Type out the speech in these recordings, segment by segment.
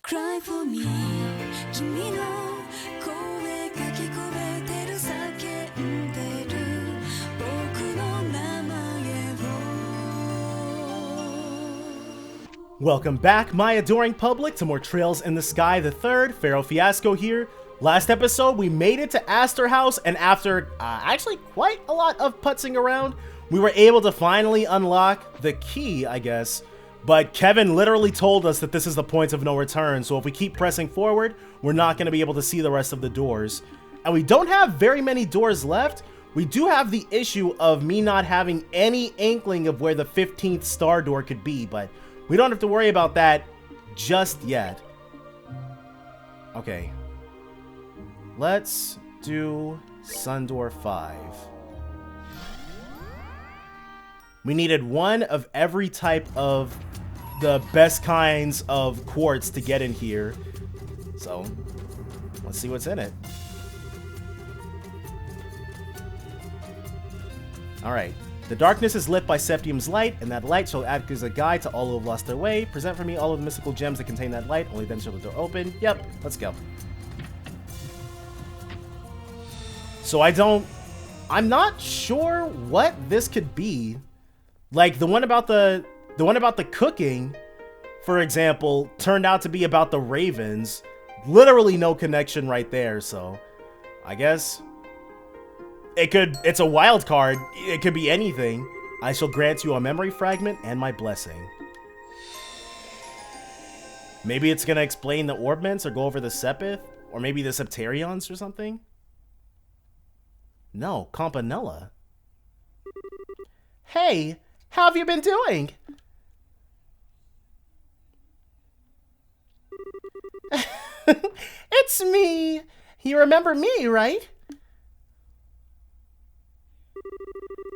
Cry for me 君の声が聞こえてる叫んでる僕の名前を Welcome back, my adoring public, to more Trails in the Sky the Third. Pharaoh Fiasco here. Last episode, we made it to Astor House, and after actually quite a lot of putzing around, we were able to finally unlock the key, I guess. But Kevin literally told us that this is the point of no return, so if we keep pressing forward, we're not going to be able to see the rest of the doors. And we don't have very many doors left. We do have the issue of me not having any inkling of where the 15th star door could be, but we don't have to worry about that just yet. Okay. Let's do Sun Door 5. We needed one of every type of the best kinds of quartz to get in here. So, let's see what's in it. Alright. The darkness is lit by Septium's light, and that light shall act as a guide to all who have lost their way. Present for me all of the mystical gems that contain that light. Only then shall the door open. Yep, let's go. So I'm not sure what this could be. Like the one about the cooking, for example, turned out to be about the ravens. Literally no connection right there, so I guess it's a wild card. It could be anything. I shall grant you a memory fragment and my blessing. Maybe it's gonna explain the orbments or go over the Sepith, or maybe the Septarions or something. No, Campanella. Hey, how have you been doing? It's me. You remember me, right?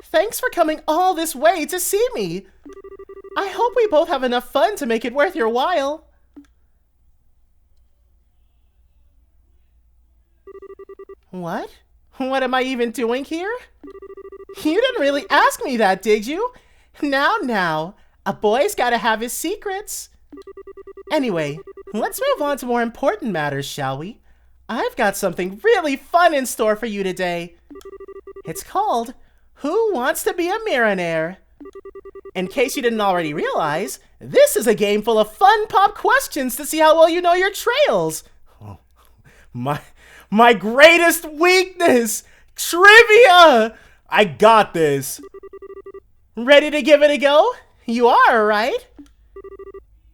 Thanks for coming all this way to see me. I hope we both have enough fun to make it worth your while. What? What am I even doing here? You didn't really ask me that, did you? Now, a boy's gotta have his secrets. Anyway, let's move on to more important matters, shall we? I've got something really fun in store for you today. It's called Who Wants to Be a Mirannaire? In case you didn't already realize, this is a game full of fun pop questions to see how well you know your trails. Oh, my greatest weakness! Trivia! I got this. Ready to give it a go? You are, right?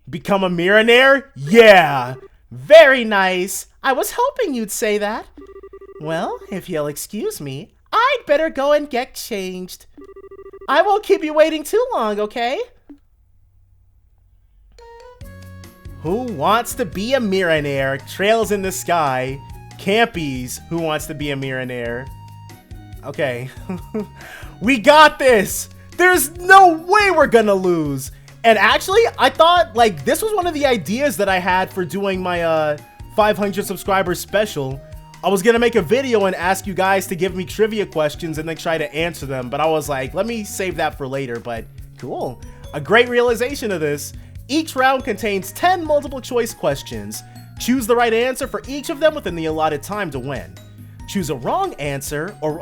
Become a Mirannaire? Yeah! Very nice. I was hoping you'd say that. Well, if you'll excuse me, I'd better go and get changed. I won't keep you waiting too long, okay? Who Wants to Be a Mirannaire? Trails in the Sky. Campy's Who Wants to Be a Mirannaire. Okay. We got this! There's no way we're gonna lose! And actually, I thought, like, this was one of the ideas that I had for doing my 500 subscribers special. I was gonna make a video and ask you guys to give me trivia questions and then try to answer them, but I was like, let me save that for later, but cool. A great realization of this. Each round contains 10 multiple choice questions. Choose the right answer for each of them within the allotted time to win. Choosing a wrong answer or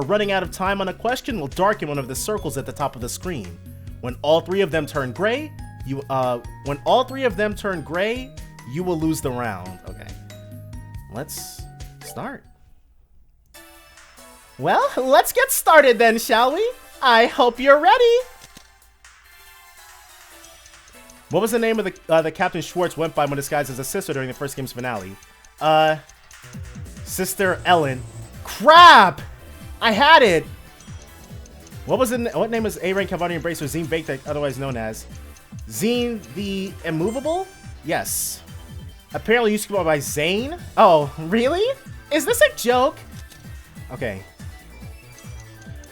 running out of time on a question will darken one of the circles at the top of the screen. When all three of them turn gray, you will lose the round. Okay. Let's start. Well, let's get started then, shall we? I hope you're ready. What was the name of the Captain Schwartz went by when disguised as a sister during the first game's finale? Sister Ellen. Crap! I had it! What name was A-Rank Cavani Embracer Zine Baked, otherwise known as? Zine the Immovable? Yes. Apparently used to go by Zane? Oh, really? Is this a joke? Okay.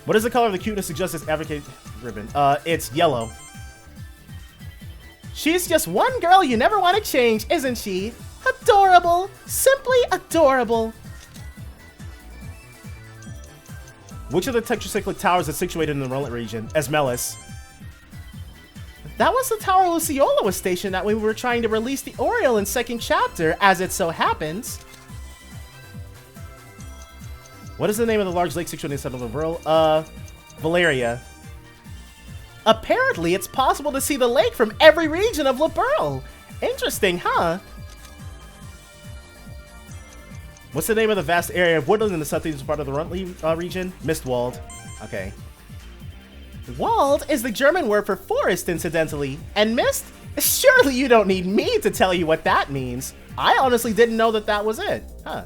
What is the color of the Cuteness and Justice Advocate ribbon? It's yellow. She's just one girl you never want to change, isn't she? Adorable. Simply adorable. Which of the tetracyclic towers is situated in the Relent region? Esmelis. that was the tower Luciola was stationed at when we were trying to release the Oriole in 2nd chapter, as it so happens. What is the name of the large lake situated inside of the world? Valeria. Apparently, it's possible to see the lake from every region of Liberl. Interesting, huh? What's the name of the vast area of woodland in the southeast part of the Runtly region? Mistwald. Okay. Wald is the German word for forest, incidentally. And mist? Surely you don't need me to tell you what that means. I honestly didn't know that that was it. Huh.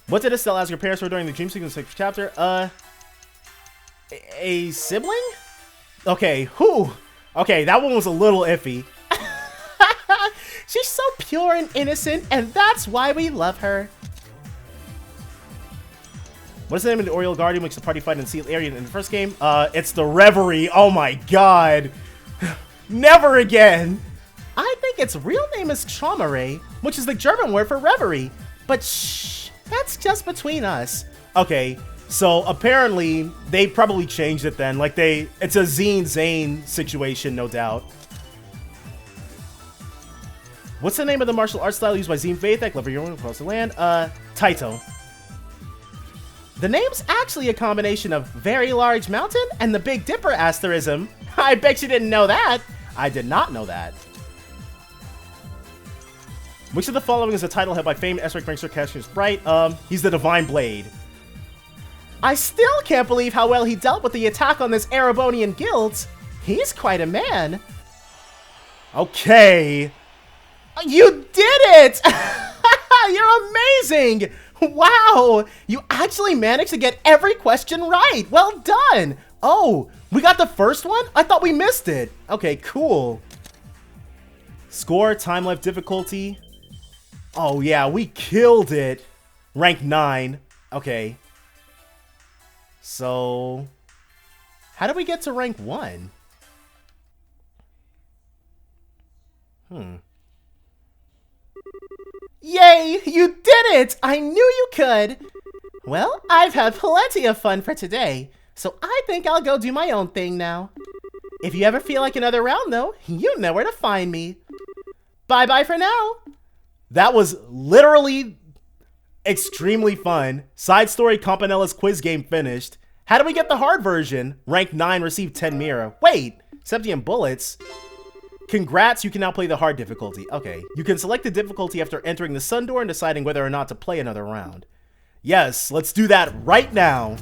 What did Estelle ask her parents for during the dream sequence 6th chapter? A sibling? Okay, whew. Okay, that one was a little iffy. She's so pure and innocent, and that's why we love her. What is the name of the Oriole Guardian which the party fight in the sealed area in the first game? It's the Reverie. Oh my god. Never again. I think its real name is Traumare, which is the German word for reverie. But shh, that's just between us. Okay, so apparently they probably changed it then. Like it's a Zane situation, no doubt. What's the name of the martial arts style used by Zine Vathek, Lever Yorn across the land? Taito. The name's actually a combination of Very Large Mountain and the Big Dipper asterism. I bet you didn't know that. I did not know that. Which of the following is a title held by famed Esric Prankster Cashier Sprite? He's the Divine Blade. I still can't believe how well he dealt with the attack on this Erebonian guild. He's quite a man. Okay. You did it! You're amazing! Wow! You actually managed to get every question right! Well done! Oh, we got the first one? I thought we missed it. Okay, cool. Score, time life difficulty. Oh yeah, we killed it. Rank 9. Okay. So, how did we get to rank 1? Yay! You did it! I knew you could! Well, I've had plenty of fun for today, so I think I'll go do my own thing now. If you ever feel like another round, though, you know where to find me. Bye-bye for now! That was literally extremely fun. Side story Campanella's quiz game finished. How do we get the hard version? Rank 9, received 10 Mira. Wait, Septium bullets. Congrats, you can now play the hard difficulty. Okay, you can select the difficulty after entering the sun door and deciding whether or not to play another round. Yes, let's do that right now.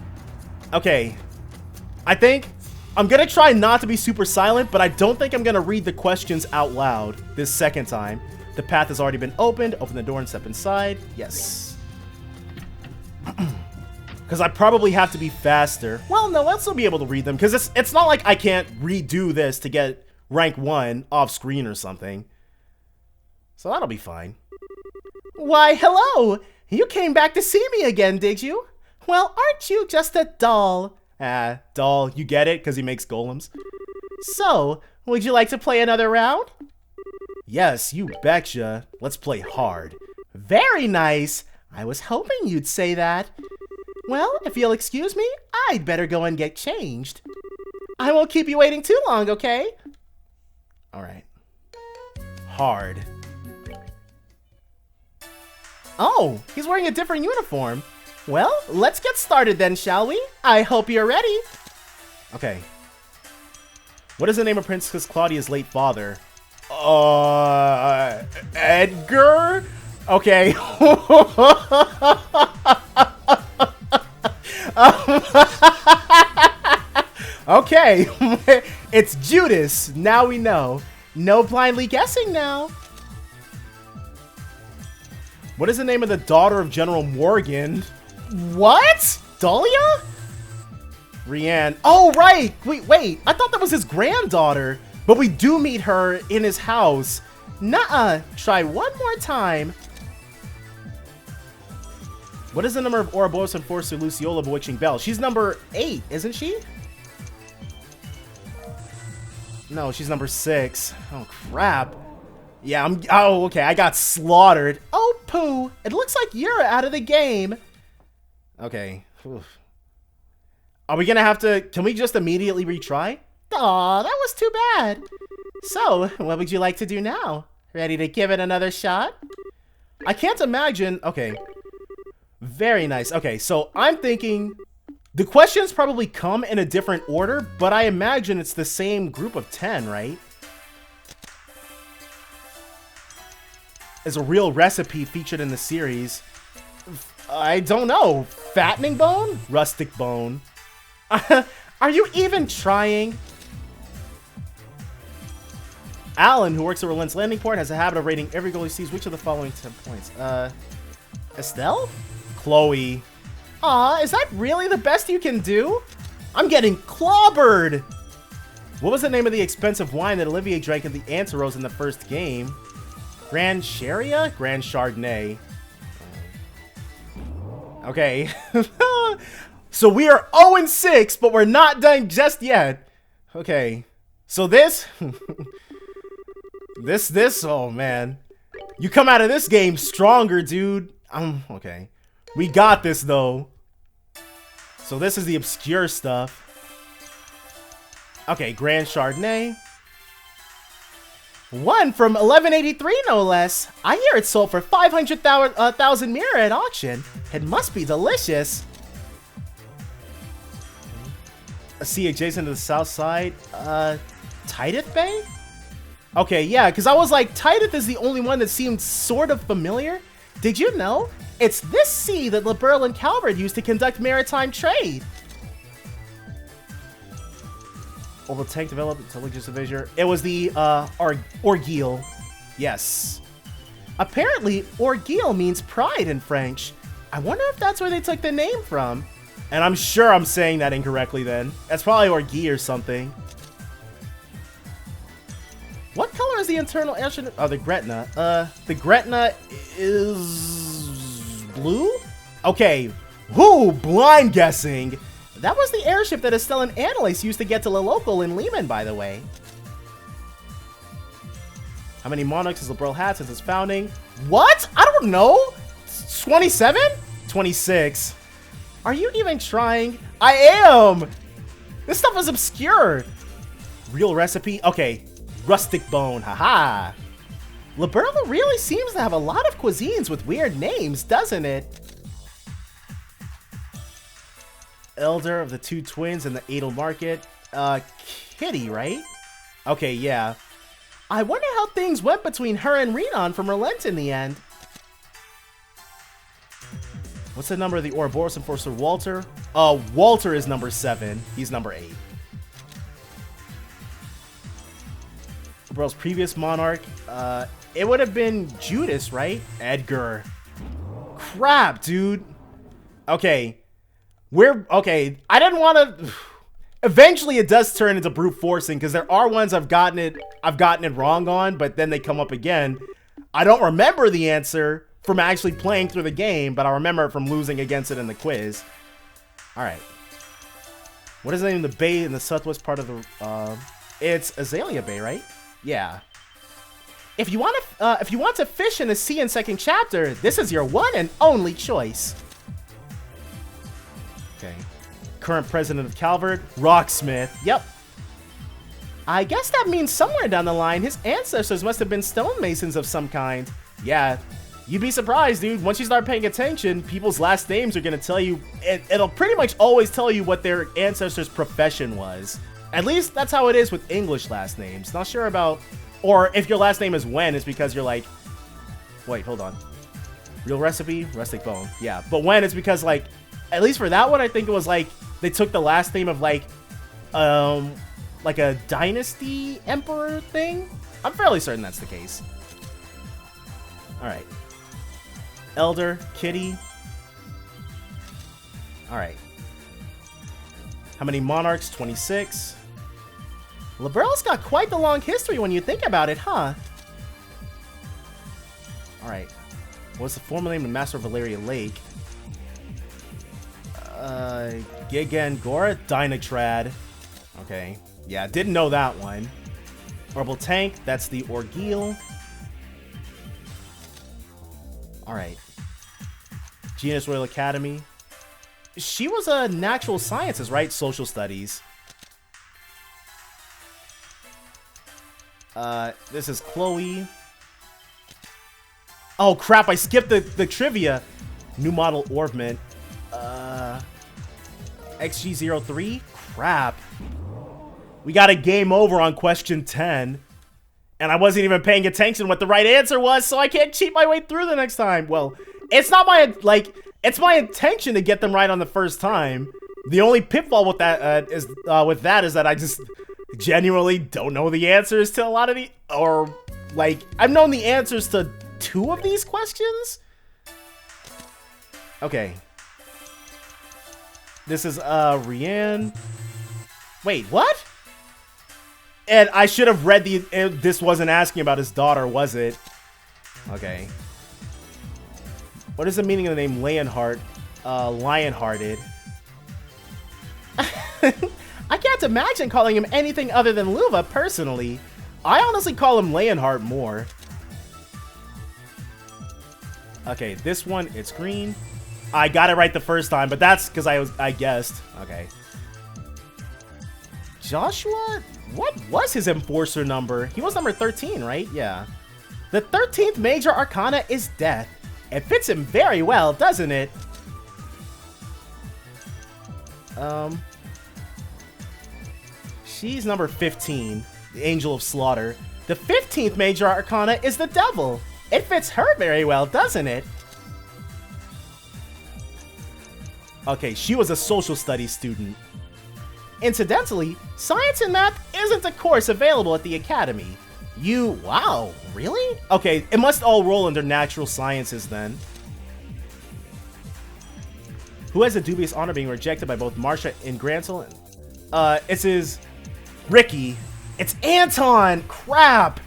Okay, I think I'm gonna try not to be super silent, but I don't think I'm gonna read the questions out loud this second time. The path has already been opened. Open the door and step inside. Yes. Because I probably have to be faster. Well, no, I'll still be able to read them, because it's not like I can't redo this to get rank 1 off screen or something. So that'll be fine. Why, hello! You came back to see me again, did you? Well, aren't you just a doll? Doll, you get it? Because he makes golems. So, would you like to play another round? Yes, you betcha. Let's play hard. Very nice. I was hoping you'd say that. Well, if you'll excuse me, I'd better go and get changed. I won't keep you waiting too long, okay? Alright. Hard. Oh, he's wearing a different uniform. Well, let's get started then, shall we? I hope you're ready. Okay. What is the name of Princess Claudia's late father? Edgar? Okay. Okay. It's Judas. Now we know. No blindly guessing now. What is the name of the daughter of General Morgan? What? Dahlia? Rianne. Oh, right. Wait. I thought that was his granddaughter. But we do meet her in his house. Nuh-uh. Try one more time. What is the number of Ouroboros and Force to Luciola Bewitching Bell? She's number 8, isn't she? No, she's number 6. Oh, crap. Yeah, oh, okay. I got slaughtered. Oh, poo. It looks like you're out of the game. Okay. Oof. Are we gonna have to... Can we just immediately retry? Aw, that was too bad. So, what would you like to do now? Ready to give it another shot? I can't imagine... Okay. Very nice. Okay, so I'm thinking... The questions probably come in a different order, but I imagine it's the same group of 10, right? Is a real recipe featured in the series. I don't know. Fattening bone? Rustic bone. Are you even trying? Alan, who works at Relent's landing port, has a habit of rating every goal he sees. Which of the following 10 points? Estelle? Chloe. Aw, is that really the best you can do? I'm getting clobbered! What was the name of the expensive wine that Olivier drank in the Anteros in the first game? Grand Sharia? Grand Chardonnay. Okay. So we are 0-6, but we're not done just yet. Okay. So this... This, oh man. You come out of this game stronger, dude. Okay. We got this, though. So this is the obscure stuff. Okay, Grand Chardonnay. One from 1183, no less. I hear it sold for 500,000 Mira at auction. It must be delicious. A sea adjacent to the south side. Tideth Bay? Okay, yeah, because I was like, Tideth is the only one that seemed sort of familiar. Did you know? It's this sea that Liberl and Calvert used to conduct maritime trade. Orbital tank developed intelligence division. It was the Orgueil. Yes. Apparently, Orgueil means pride in French. I wonder if that's where they took the name from. And I'm sure I'm saying that incorrectly then. That's probably Orgueil or something. What color is the internal air? Oh, the Gretna. The Gretna is blue? Okay. Whoo, blind guessing. That was the airship that Estelle and Annalise used to get to the local in Lehman, by the way. How many monarchs has Liberl had since its founding? What? I don't know. 27? 26. Are you even trying? I am. This stuff is obscure. Real recipe? Okay. Rustic bone. Haha. Liberl really seems to have a lot of cuisines with weird names, doesn't it? Elder of the two twins in the Adel Market. Kitty, right? Okay, yeah. I wonder how things went between her and Renan from Relent in the end. What's the number of the Ouroboros Enforcer Walter? Walter is number 7. He's number 8. Liberl's previous monarch. It would have been Judas, right? Edgar. Crap, dude. Okay. Okay, I didn't want to... Eventually, it does turn into brute forcing, because there are ones I've gotten it wrong on, but then they come up again. I don't remember the answer from actually playing through the game, but I remember it from losing against it in the quiz. Alright. What is the name of the bay in the southwest part of the... It's Azalea Bay, right? Yeah. If you want to fish in the sea in second chapter, this is your one and only choice. Okay. Current president of Calvert, Rocksmith. Yep. I guess that means somewhere down the line, his ancestors must have been stonemasons of some kind. Yeah. You'd be surprised, dude. Once you start paying attention, people's last names are going to tell you... It'll pretty much always tell you what their ancestors' profession was. At least, that's how it is with English last names. Not sure about... Or if your last name is Wen, it's because you're like... Wait, hold on. Real recipe? Rustic bone. Yeah. But Wen is because, like... At least for that one, I think it was like... They took the last name of, like a dynasty emperor thing? I'm fairly certain that's the case. Alright. Elder, Kitty. Alright. How many monarchs? 26. Liberl's got quite the long history when you think about it, huh? Alright. What's the formal name of Master of Valeria Lake? Gigan Gora? Dynatrad. Okay. Yeah, didn't know that one. Orbital Tank, that's the Orgueil. Alright. Genus Royal Academy. She was a natural sciences, right? Social studies. This is Chloe. Oh, crap. I skipped the trivia. New model Orbment. XG03? Crap. We got a game over on question 10. And I wasn't even paying attention what the right answer was, so I can't cheat my way through the next time. Well, it's not my, like, it's my intention to get them right on the first time. The only pitfall with that is that I just genuinely don't know the answers to a lot of the, or, like, I've known the answers to 2 of these questions? Okay. This is, Rianne. Wait, what? And I should have read this wasn't asking about his daughter, was it? Okay. What is the meaning of the name Lionheart? Lionhearted. I can't imagine calling him anything other than Luva, personally. I honestly call him Lionheart more. Okay, this one, it's green. I got it right the first time, but that's because I guessed. Okay. Joshua? What was his enforcer number? He was number 13, right? Yeah. The 13th major arcana is death. It fits him very well, doesn't it? She's number 15, the Angel of Slaughter. The 15th major arcana is the devil. It fits her very well, doesn't it? Okay, she was a social studies student. Incidentally, science and math isn't a course available at the academy. Wow, really? Okay, it must all roll under natural sciences then. Who has a dubious honor being rejected by both Marcia and Gransel? It's Ricky. It's Anton! Crap!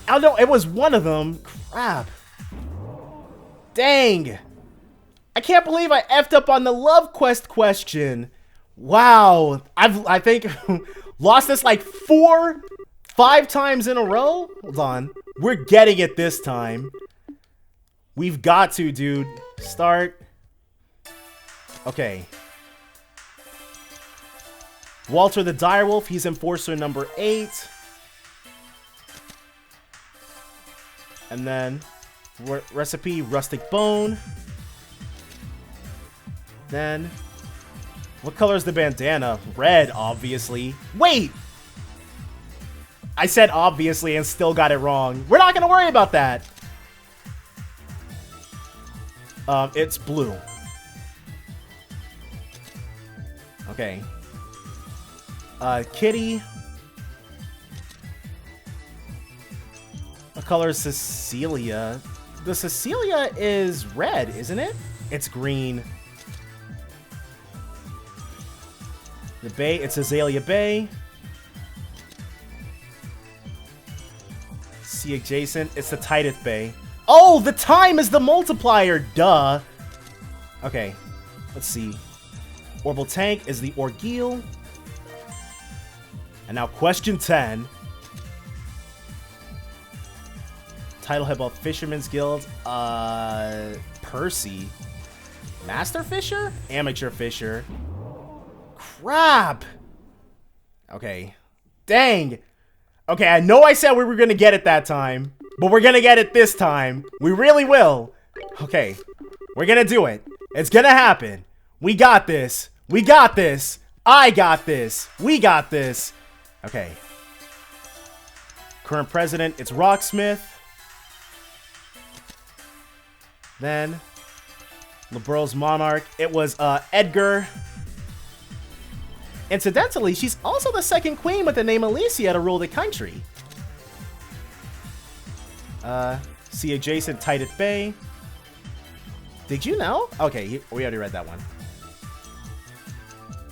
I don't know, it was one of them. Crap. Dang. I can't believe I effed up on the Love Quest question. Wow. I think lost this like 4-5 times in a row. Hold on. We're getting it this time. We've got to, dude. Start. Okay. Walter the Direwolf, he's enforcer number 8. And then recipe rustic bone. Then what color is the bandana? Red, obviously. Wait! I said obviously and still got it wrong. We're not gonna worry about that. It's blue. Okay. Kitty. What color is Cecilia? The Cecilia is red, isn't it? It's green. The Bay, it's Azalea Bay. See adjacent, it's the Tideth Bay. Oh, the time is the multiplier, duh. Okay, let's see. Orbital Tank is the Ordeal. And now question 10. Title head of Fisherman's Guild. Percy. Master Fisher? Amateur Fisher. Crap! Okay. Dang! Okay, I know I said we were gonna get it that time, but we're gonna get it this time. We really will. Okay. We're gonna do it. It's gonna happen. We got this. We got this. I got this. We got this. Okay. Current president, it's Rocksmith. Then, LeBeau's monarch, it was Edgar. Incidentally, she's also the second queen with the name Alicia to rule the country. See adjacent Tideth Bay. Did you know? Okay, we already read that one.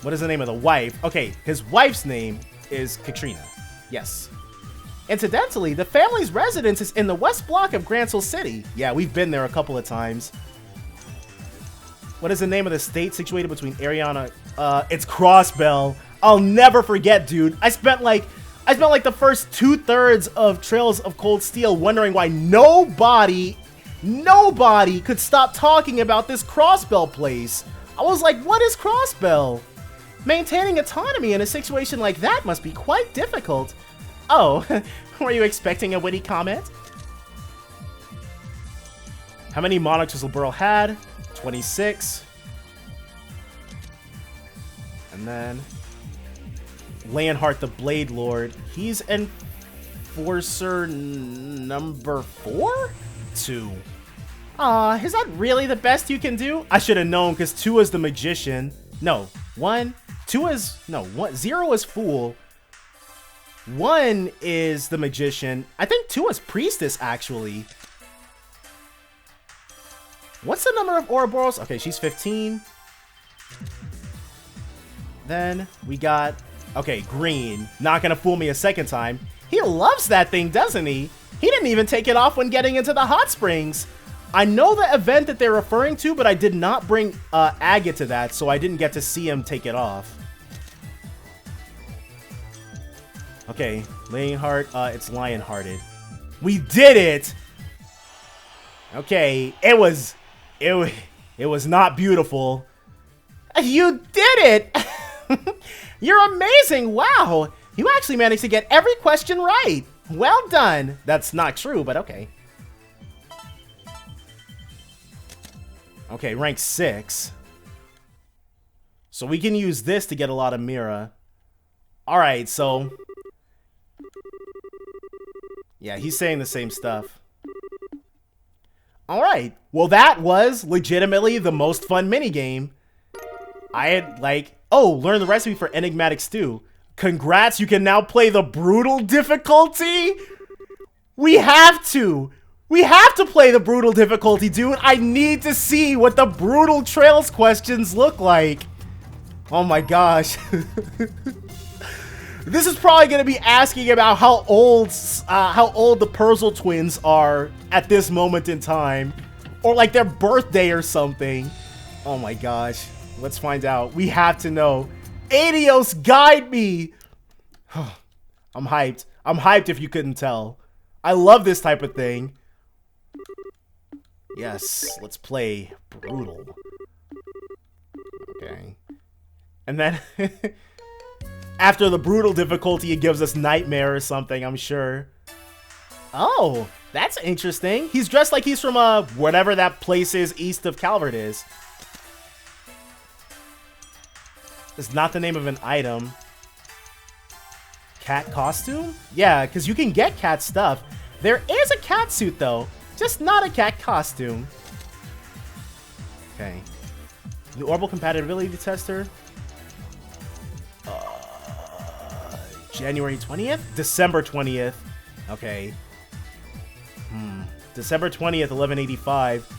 What is the name of the wife? Okay, his wife's name is Katrina. Yes. Incidentally, the family's residence is in the west block of Gransel City. Yeah, we've been there a couple of times. What is the name of the state situated between Ariana? It's Crossbell. I'll never forget, dude. I spent like the first 2/3 of Trails of Cold Steel wondering why nobody could stop talking about this Crossbell place. I was like, what is Crossbell? Maintaining autonomy in a situation like that must be quite difficult. Oh, were you expecting a witty comment? How many monarchs has Liberl had? 26. And then Leonhardt the Blade Lord. He's Enforcer number 4? 2. Aw, is that really the best you can do? I should have known, because 2 is the Magician. No, 1. 2 is... No, 1, 0 is Fool. 1 is the Magician. I think 2 is Priestess, actually. What's the number of Ouroboros? Okay, she's 15. Then we got... Okay, Green. Not gonna fool me a second time. He loves that thing, doesn't he? He didn't even take it off when getting into the hot springs. I know the event that they're referring to, but I did not bring Agate to that, so I didn't get to see him take it off. Okay, Lionheart, it's Lionhearted. We did it! Okay, it was not beautiful. You did it! You're amazing, wow! You actually managed to get every question right. Well done. That's not true, but okay. Okay, rank 6. So we can use this to get a lot of Mira. Alright, so... Yeah, he's saying the same stuff. Alright, well that was legitimately the most fun minigame. I had, like... Oh, learn the recipe for enigmatic stew. Congrats, you can now play the brutal difficulty? We have to! We have to play the brutal difficulty, dude! I need to see what the brutal trails questions look like! Oh my gosh. This is probably gonna be asking about how old the Purzel twins are at this moment in time. Or like their birthday or something. Oh my gosh. Let's find out. We have to know. Adios, guide me! I'm hyped. I'm hyped if you couldn't tell. I love this type of thing. Yes, let's play brutal. Okay. And then after the brutal difficulty, it gives us nightmare or something, I'm sure. Oh, that's interesting. He's dressed like he's from whatever that place is east of Calvert is. It's not the name of an item. Cat costume? Yeah, because you can get cat stuff. There is a cat suit, though. Just not a cat costume. Okay. The orbital compatibility tester. January 20th? December 20th. Okay. December 20th, 1185.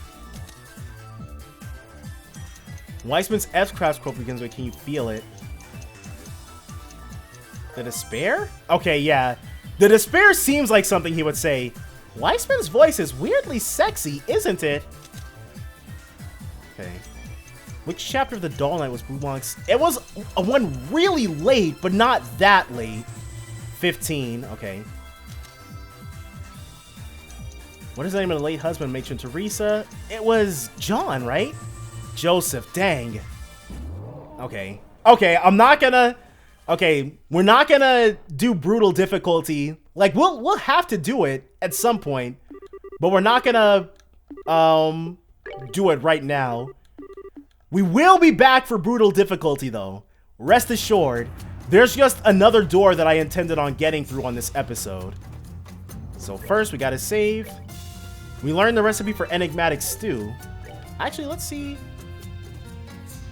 Weissman's F-Craft quote begins with, "Can you feel it?" The despair? Okay, yeah. The despair seems like something he would say. Weissman's voice is weirdly sexy, isn't it? Okay. Which chapter of the Doll Knight was Brumonk's? It was one really late, but not that late. 15, okay. What is the name of the late husband, matron Teresa? It was John, right? Joseph, dang. Okay. Okay, I'm not gonna... Okay, we're not gonna do brutal difficulty. Like, we'll have to do it at some point. But we're not gonna, do it right now. We will be back for brutal difficulty, though. Rest assured. There's just another door that I intended on getting through on this episode. So first, we gotta save. We learned the recipe for enigmatic stew. Actually, let's see.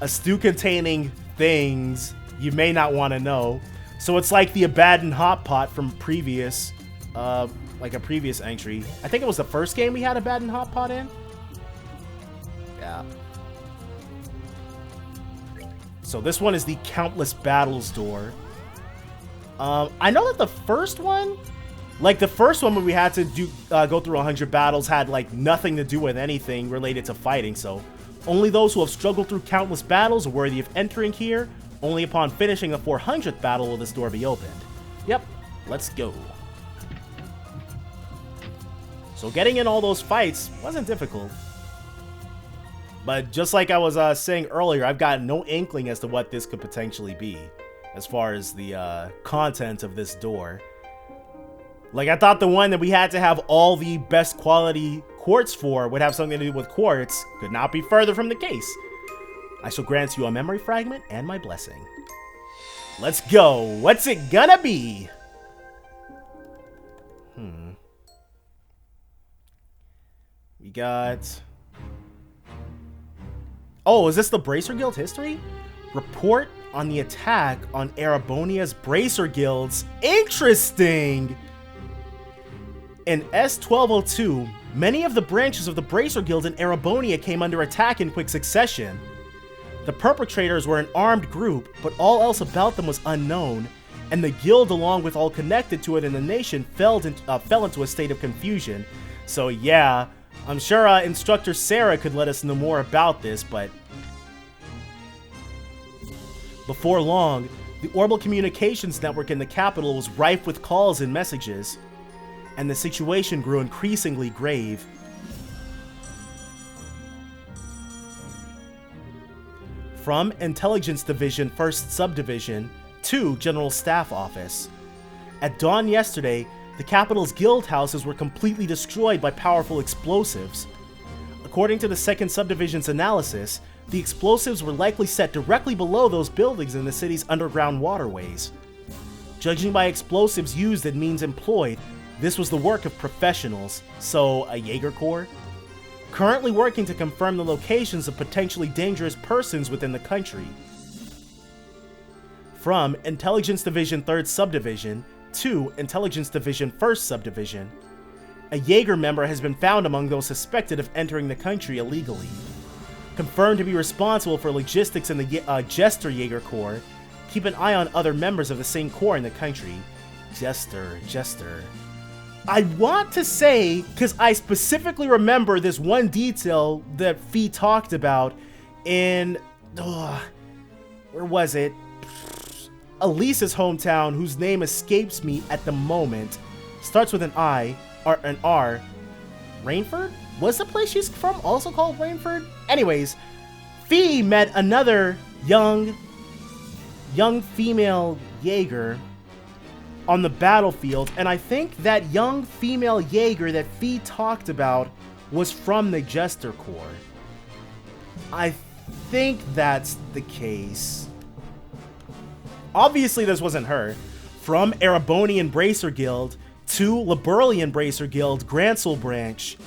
A stew containing things you may not want to know. So it's like the abandoned hot pot from previous, like a previous entry. I think it was the first game we had abandoned hot pot in. Yeah. So this one is the Countless Battles door. I know that the first one, like the first one when we had to do go through 100 battles had like nothing to do with anything related to fighting. So only those who have struggled through countless battles are worthy of entering here. Only upon finishing the 400th battle will this door be opened. Yep, let's go. So getting in all those fights wasn't difficult. But just like I was saying earlier, I've got no inkling as to what this could potentially be, as far as the content of this door. Like, I thought the one that we had to have all the best quality quartz for would have something to do with quartz. Could not be further from the case. I shall grant you a memory fragment and my blessing. Let's go. What's it gonna be? We got... Oh, is this the Bracer Guild history? Report on the attack on Erebonia's Bracer Guilds. Interesting! In S1202, many of the branches of the Bracer Guild in Erebonia came under attack in quick succession. The perpetrators were an armed group, but all else about them was unknown, and the guild, along with all connected to it in the nation, fell into a state of confusion. So yeah, I'm sure Instructor Sarah could let us know more about this, but... Before long, the Orbital Communications Network in the capital was rife with calls and messages, and the situation grew increasingly grave. From Intelligence Division 1st Subdivision to General Staff Office. At dawn yesterday, the capital's guild houses were completely destroyed by powerful explosives. According to the 2nd Subdivision's analysis, the explosives were likely set directly below those buildings in the city's underground waterways. Judging by explosives used and means employed, this was the work of professionals, so a Jaeger Corps, currently working to confirm the locations of potentially dangerous persons within the country. From Intelligence Division 3rd Subdivision to Intelligence Division 1st Subdivision, a Jaeger member has been found among those suspected of entering the country illegally. Confirmed to be responsible for logistics in the Jester Jaeger Corps, keep an eye on other members of the same corps in the country. Jester. I want to say, because I specifically remember this one detail that Fee talked about in, where was it? Elise's hometown, whose name escapes me at the moment. Starts with an I, or an R. Rainford? Was the place she's from also called Rainford? Anyways, Fee met another young female Jaeger on the battlefield, and I think that young female Jaeger that Fee talked about was from the Jester Corps. I think that's the case. Obviously this wasn't her. From Erebonian Bracer Guild to Liberalian Bracer Guild, Gransel Branch.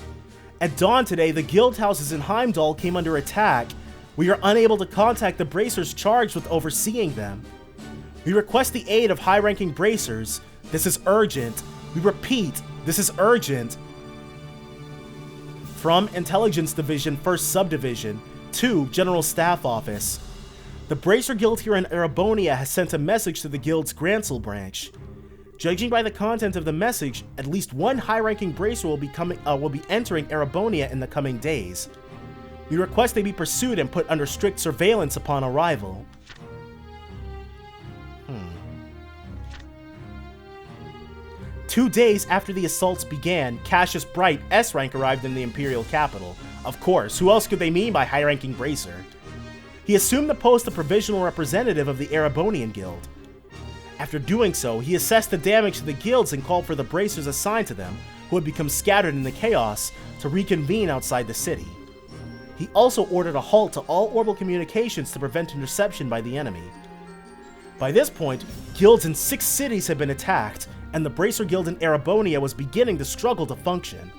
At dawn today, the guild houses in Heimdall came under attack. We are unable to contact the bracers charged with overseeing them. We request the aid of high-ranking bracers. This is urgent. We repeat, this is urgent. From Intelligence Division 1st Subdivision to General Staff Office. The Bracer Guild here in Erebonia has sent a message to the guild's Gransel branch. Judging by the content of the message, at least one high-ranking bracer will be entering Erebonia in the coming days. We request they be pursued and put under strict surveillance upon arrival. 2 days after the assaults began, Cassius Bright, S-rank, arrived in the Imperial capital. Of course, who else could they mean by high-ranking bracer? He assumed the post of provisional representative of the Erebonian Guild. After doing so, he assessed the damage to the guilds and called for the bracers assigned to them, who had become scattered in the chaos, to reconvene outside the city. He also ordered a halt to all orbital communications to prevent interception by the enemy. By this point, guilds in 6 cities had been attacked, and the Bracer Guild in Erebonia was beginning to struggle to function.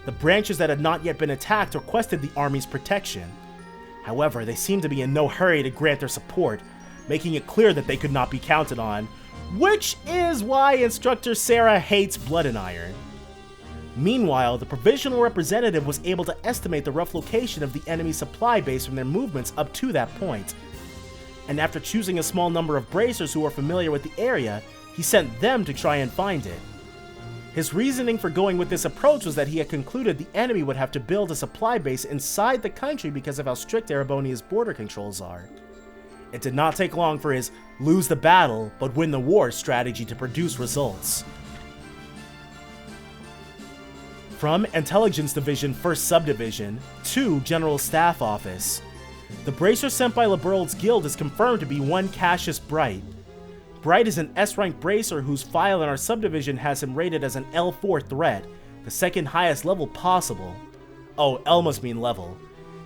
The branches that had not yet been attacked requested the army's protection. However, they seemed to be in no hurry to grant their support, making it clear that they could not be counted on, which is why Instructor Sarah hates Blood and Iron. Meanwhile, the provisional representative was able to estimate the rough location of the enemy supply base from their movements up to that point, and after choosing a small number of bracers who were familiar with the area, he sent them to try and find it. His reasoning for going with this approach was that he had concluded the enemy would have to build a supply base inside the country because of how strict Erebonia's border controls are. It did not take long for his lose the battle, but win the war strategy to produce results. From Intelligence Division 1st Subdivision to General Staff Office. The bracer sent by Liberal's Guild is confirmed to be one Cassius Bright. Bright is an S-rank bracer whose file in our subdivision has him rated as an L4 threat, the second highest level possible. Oh, L must mean level.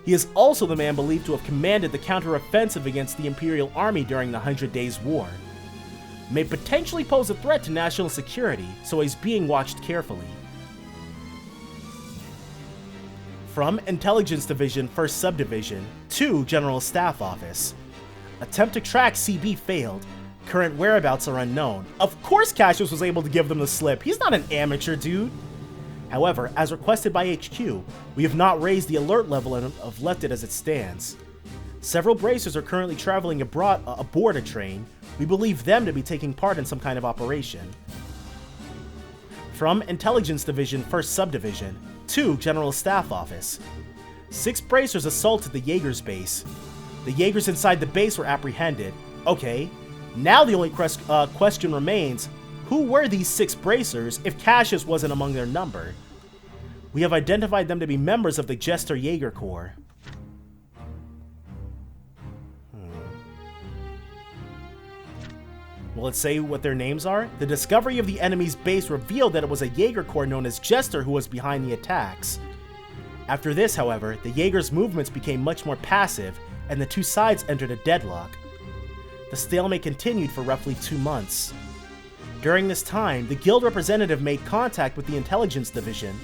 He is also the man believed to have commanded the counter-offensive against the Imperial Army during the 100 Days War. May potentially pose a threat to national security, so he's being watched carefully. From Intelligence Division, 1st Subdivision, to General Staff Office. Attempt to track CB failed. Current whereabouts are unknown. Of course Cassius was able to give them the slip. He's not an amateur, dude. However, as requested by HQ, we have not raised the alert level and have left it as it stands. Several bracers are currently traveling aboard a train. We believe them to be taking part in some kind of operation. From Intelligence Division, 1st Subdivision, to General Staff Office. 6 bracers assaulted the Jaeger's base. The Jaegers inside the base were apprehended. Okay, now the only question remains, who were these 6 bracers if Cassius wasn't among their number? We have identified them to be members of the Jester Jaeger Corps. Will it say what their names are? The discovery of the enemy's base revealed that it was a Jaeger Corps known as Jester who was behind the attacks. After this, however, the Jaeger's movements became much more passive, and the two sides entered a deadlock. The stalemate continued for roughly 2 months. During this time, the guild representative made contact with the Intelligence Division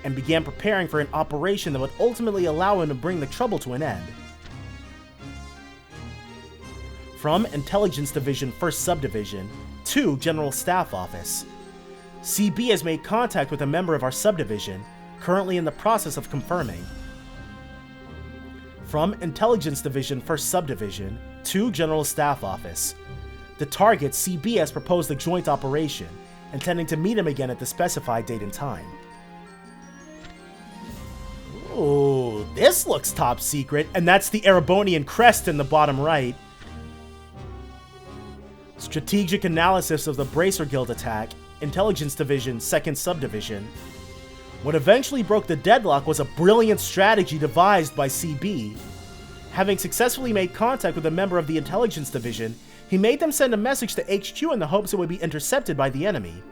and began preparing for an operation that would ultimately allow him to bring the trouble to an end. From Intelligence Division, 1st Subdivision, to General Staff Office. CB has made contact with a member of our subdivision, currently in the process of confirming. From Intelligence Division, 1st Subdivision, to General Staff Office. The target, CB, has proposed a joint operation, intending to meet him again at the specified date and time. Ooh, this looks top secret, and that's the Erebonian crest in the bottom right. Strategic analysis of the Bracer Guild attack, Intelligence Division, 2nd Subdivision. What eventually broke the deadlock was a brilliant strategy devised by CB. Having successfully made contact with a member of the Intelligence Division, he made them send a message to HQ in the hopes it would be intercepted by the enemy.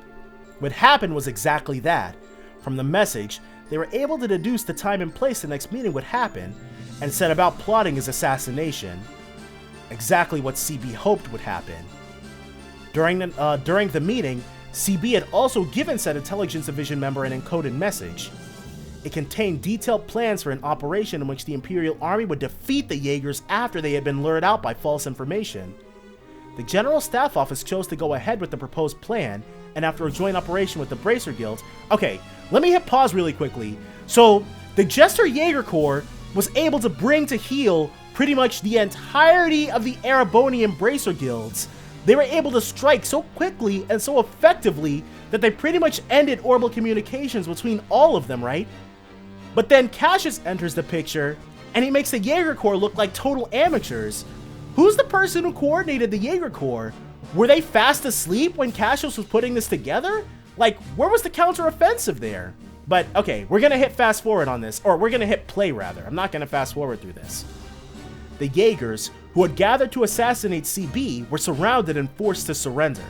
What happened was exactly that. From the message, they were able to deduce the time and place the next meeting would happen, and set about plotting his assassination. Exactly what CB hoped would happen. During the meeting, CB had also given said Intelligence Division member an encoded message. It contained detailed plans for an operation in which the Imperial Army would defeat the Jaegers after they had been lured out by false information. The General Staff Office chose to go ahead with the proposed plan, and after a joint operation with the Bracer Guild... Okay, let me hit pause really quickly. So, the Jester Jaeger Corps was able to bring to heel pretty much the entirety of the Erebonian Bracer Guilds. They were able to strike so quickly and so effectively that they pretty much ended orbital communications between all of them, right? But then Cassius enters the picture, and he makes the Jaeger Corps look like total amateurs. Who's the person who coordinated the Jaeger Corps? Were they fast asleep when Cassius was putting this together? Like, where was the counter-offensive there? But, okay, we're gonna hit fast forward on this, or we're gonna hit play rather. I'm not gonna fast forward through this. The Jaegers, who had gathered to assassinate CB, were surrounded and forced to surrender.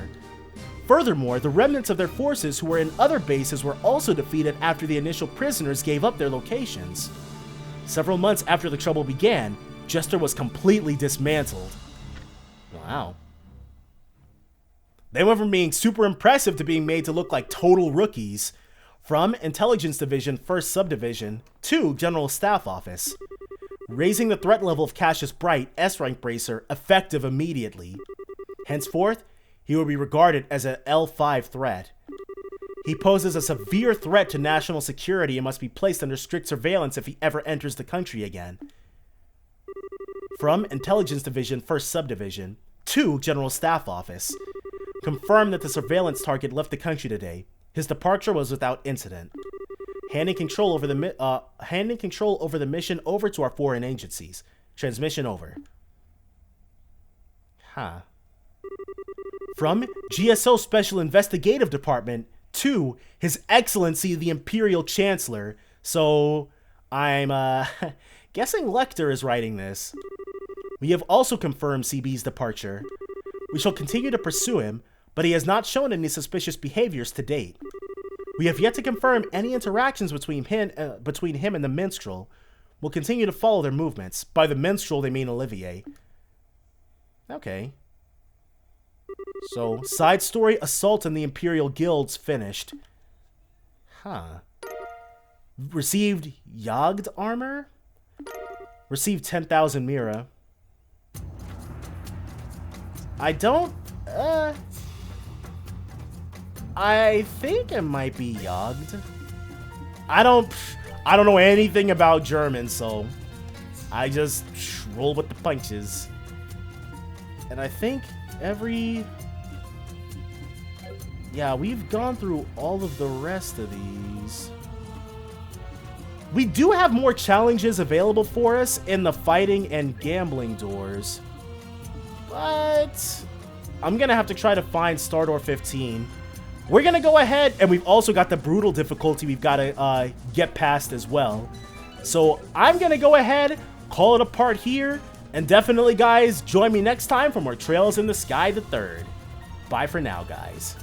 Furthermore, the remnants of their forces who were in other bases were also defeated after the initial prisoners gave up their locations. Several months after the trouble began, Jester was completely dismantled. Wow. They went from being super impressive to being made to look like total rookies. From Intelligence Division, 1st Subdivision, to General Staff Office. Raising the threat level of Cassius Bright, S-Rank Bracer, effective immediately. Henceforth, he will be regarded as an L5 threat. He poses a severe threat to national security and must be placed under strict surveillance if he ever enters the country again. From Intelligence Division, 1st Subdivision, to General Staff Office. Confirmed that the surveillance target left the country today. His departure was without incident. Handing control over the mission over to our foreign agencies. Transmission over. Huh. From GSO Special Investigative Department to His Excellency the Imperial Chancellor. So, I'm guessing Lecter is writing this. We have also confirmed CB's departure. We shall continue to pursue him, but he has not shown any suspicious behaviors to date. We have yet to confirm any interactions between him and the minstrel. We'll continue to follow their movements. By the minstrel, they mean Olivier. Okay. So, side story, assault in the Imperial Guilds finished. Huh. Received Yogd armor? Received 10,000 Mira. I don't... I think it might be Yogd. I don't know anything about German, so I just roll with the punches. And I think yeah, we've gone through all of the rest of these. We do have more challenges available for us in the fighting and gambling doors. But I'm gonna have to try to find Star Door 15. We're gonna go ahead, and we've also got the brutal difficulty we've got to get past as well. So I'm gonna go ahead, call it a part here, and definitely, guys, join me next time for more Trails in the Sky the Third. Bye for now, guys.